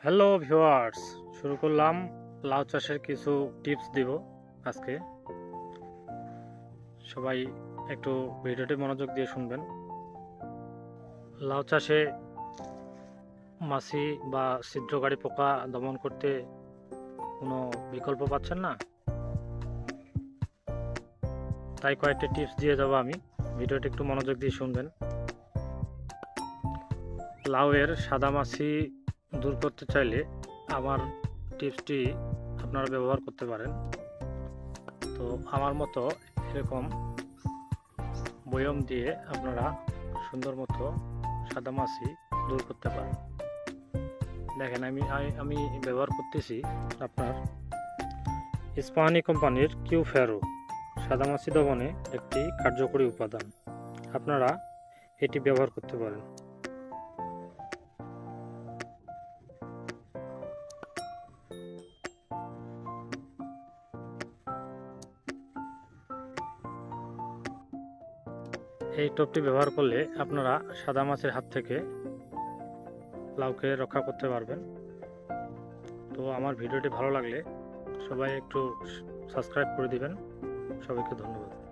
Hello viewers, শুরু করলাম লাউ চাষের কিছু টিপস দিব আজকে। সবাই একটু ভিডিওটি মনোযোগ দিয়ে শুনবেন। লাউ চাষে মাছি বা ছিদ্রকারী পোকা দমন করতে কোনো বিকল্প পাচ্ছেন না, তাই কয়েকটি টিপস দিয়ে যাব আমি। ভিডিওটি একটু মনোযোগ দিয়ে শুনবেন। লাউয়ের সাদা মাছি দূর করতে চাইলে আমার টিপসটি আপনারা ব্যবহার করতে পারেন। তো আমার মতো এরকম বয়ম দিয়ে আপনারা সুন্দর মতো সাদামাছি দূর করতে পারেন। দেখেন আমি ব্যবহার করতেছি আপনার ইস্পাহানি কোম্পানির কিউ ফেরো সাদামাছি দমনে একটি কার্যকরী উপাদান। আপনারা এটি ব্যবহার করতে পারেন। এই টোপটি ব্যবহার করলে আপনারা সাদামাছির হাত থেকে লাউকে রক্ষা করতে পারবেন। তো আমার ভিডিওটি ভালো লাগলে সবাই একটু সাবস্ক্রাইব করে দিবেন। সবাইকে ধন্যবাদ।